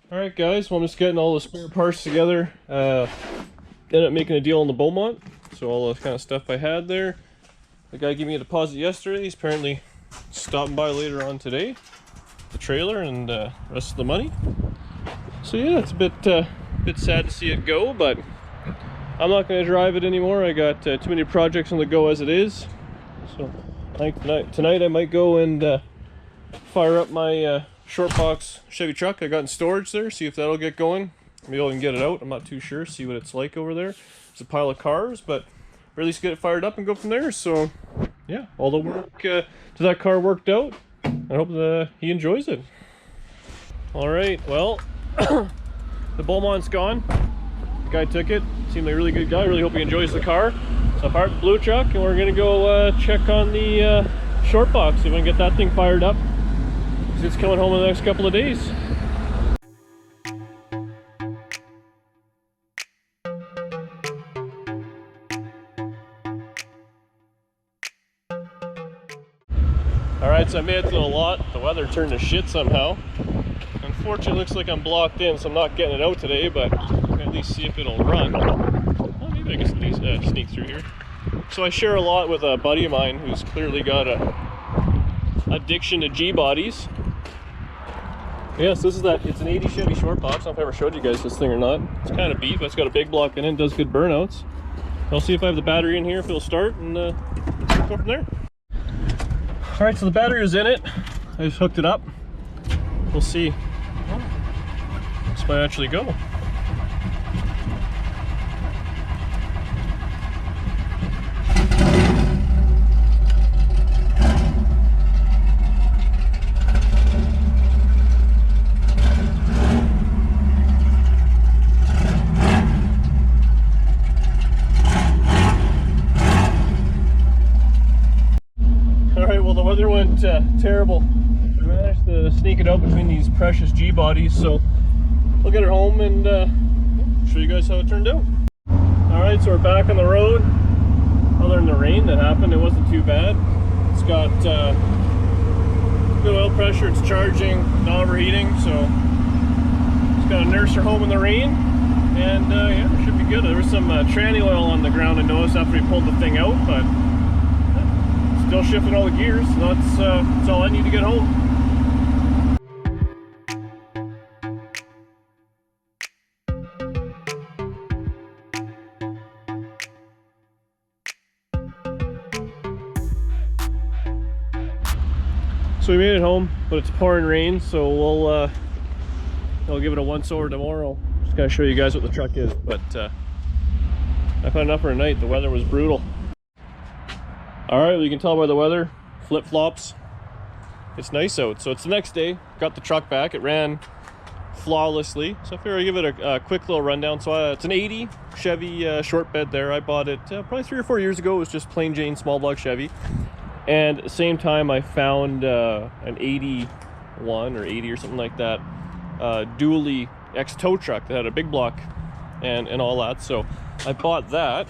Alright guys, well I'm just getting all the spare parts together. Ended up making a deal on the Beaumont, so all the kind of stuff I had there. The guy gave me a deposit yesterday. He's apparently stopping by later on today. The trailer and the rest of the money. So yeah, it's a bit sad to see it go, but I'm not going to drive it anymore. I got too many projects on the go as it is. So I think tonight I might go and fire up my short box Chevy truck I got in storage there, see if that'll get going. Maybe I can get it out, I'm not too sure, see what it's like over there. It's a pile of cars, but or at least get it fired up and go from there. So yeah, all the work to that car worked out. I hope he enjoys it. Alright, well, the Beaumont's gone. The guy took it, seemed like a really good guy, really hope he enjoys the car. So I fired the blue truck and we're gonna go check on the short box, see if we can get that thing fired up. It's coming home in the next couple of days. Alright, so I made it to the lot. The weather turned to shit somehow. Unfortunately, it looks like I'm blocked in, so I'm not getting it out today, but I'll at least see if it'll run. Well, maybe I can sneak through here. So I share a lot with a buddy of mine who's clearly got a addiction to G-bodies. Yes, this is that. It's an 80 Chevy short box. I don't know if I ever showed you guys this thing or not. It's kind of beat, but it's got a big block in it. Does good burnouts. I'll see if I have the battery in here, if it'll start, and go from there. All right, so the battery is in it. I just hooked it up. We'll see. This might actually go. The weather went terrible. I managed to sneak it out between these precious G bodies, so I'll get it home and show you guys how it turned out. Alright, so we're back on the road. Other than the rain that happened, it wasn't too bad. It's got good oil pressure, it's charging, not overheating, so just gotta nurse her home in the rain, and yeah, it should be good. There was some tranny oil on the ground I noticed after we pulled the thing out, but still shifting all the gears, so that's all I need to get home. So we made it home, but it's pouring rain, so I'll give it a once over tomorrow. Just gotta show you guys what the truck is, but I've had enough for a night. The weather was brutal. Alright, well, you can tell by the weather, flip-flops. It's nice out. So it's the next day, got the truck back, it ran flawlessly. So I figured I'd give it a quick little rundown. So it's an 80 Chevy short bed there. I bought it probably 3 or 4 years ago. It was just plain Jane small block Chevy. And at the same time I found an 81 or 80 or something like that, dually X-tow truck that had a big block and all that. So I bought that.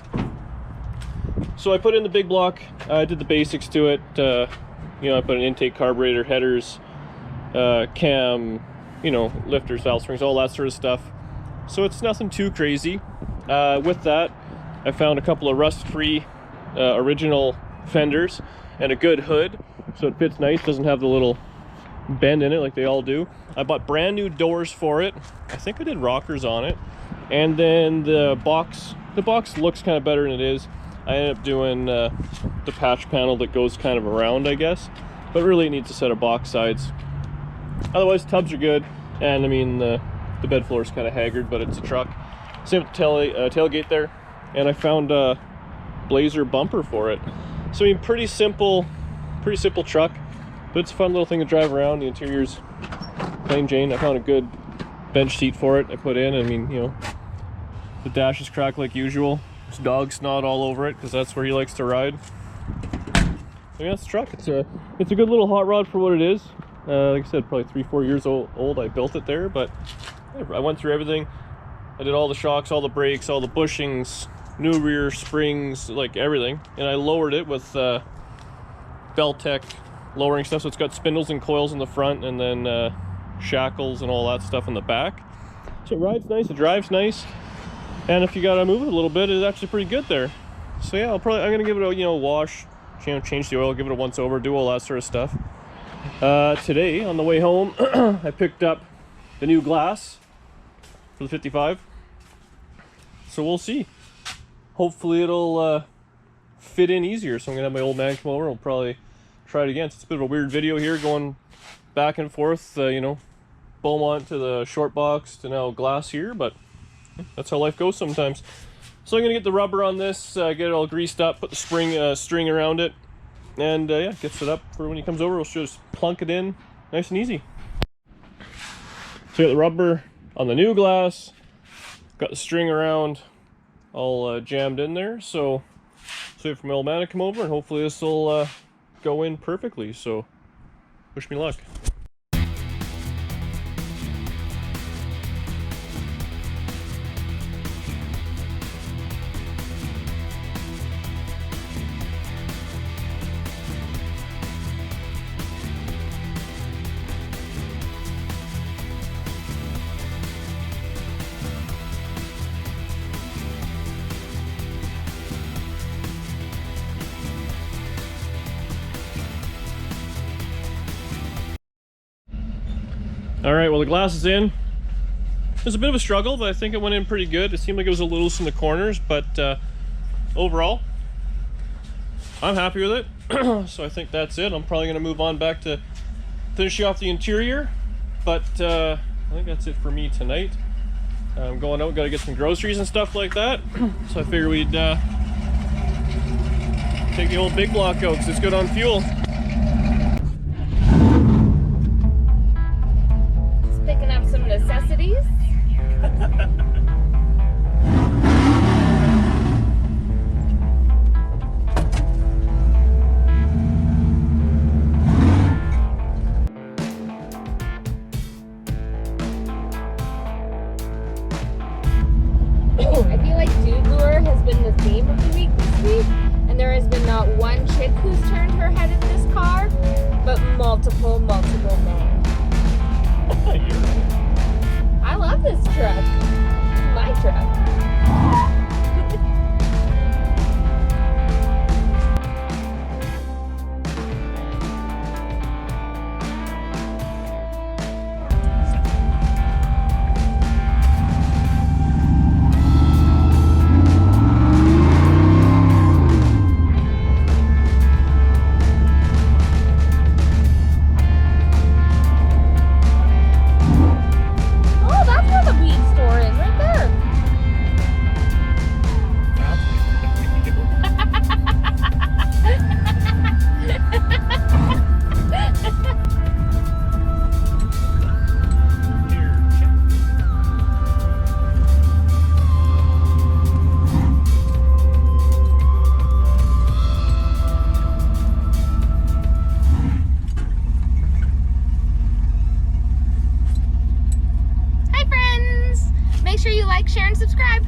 So I put in the big block, I did the basics to it, you know, I put an intake, carburetor, headers, cam, you know, lifters, valve springs, all that sort of stuff. So it's nothing too crazy. With that, I found a couple of rust-free original fenders and a good hood, so it fits nice, doesn't have the little bend in it like they all do. I bought brand new doors for it. I think I did rockers on it. And then the box looks kind of better than it is. I ended up doing the patch panel that goes kind of around, I guess, but really it needs a set of box sides. Otherwise, tubs are good, and I mean the bed floor is kind of haggard, but it's a truck. Same with the tailgate there, and I found a Blazer bumper for it. So I mean, pretty simple truck, but it's a fun little thing to drive around. The interior's plain Jane. I found a good bench seat for it. I put in. I mean, you know, the dash is cracked like usual. There's dog snot all over it because that's where he likes to ride. So yeah, it's a truck. It's a good little hot rod for what it is. Like I said, probably 3-4 years old. I built it there, but I went through everything. I did all the shocks, all the brakes, all the bushings, new rear springs, like everything. And I lowered it with Beltec lowering stuff. So it's got spindles and coils in the front, and then shackles and all that stuff in the back. So it rides nice, it drives nice, and if you gotta move it a little bit, it's actually pretty good there. So yeah, I'm gonna give it a, you know, wash, you know, change the oil, give it a once over, do all that sort of stuff. Today on the way home, I picked up the new glass for the 55. So we'll see. Hopefully it'll fit in easier. So I'm gonna have my old man come over. We'll probably try it again. So it's a bit of a weird video here, going back and forth. You know, Beaumont to the short box to now glass here, but that's how life goes sometimes. So I'm gonna get the rubber on this, get it all greased up, put the string around it, and yeah, get set up for when he comes over. We'll just plunk it in, nice and easy. So got the rubber on the new glass, got the string around, all jammed in there. So wait for my old man to come over, and hopefully this will go in perfectly. So wish me luck. All right, well, the glass is in. It was a bit of a struggle, but I think it went in pretty good. It seemed like it was a little loose in the corners, but overall, I'm happy with it. So I think that's it. I'm probably gonna move on back to finishing off the interior, but I think that's it for me tonight. I'm going out, gotta get some groceries and stuff like that. So I figured we'd take the old big block out, because it's good on fuel. Picking up some necessities. I feel like dude lure has been the theme of the week this week, and there has been not one chick who's turned her head in this car, but multiple men. I love this truck. It's my truck. Make sure you like, share, and subscribe.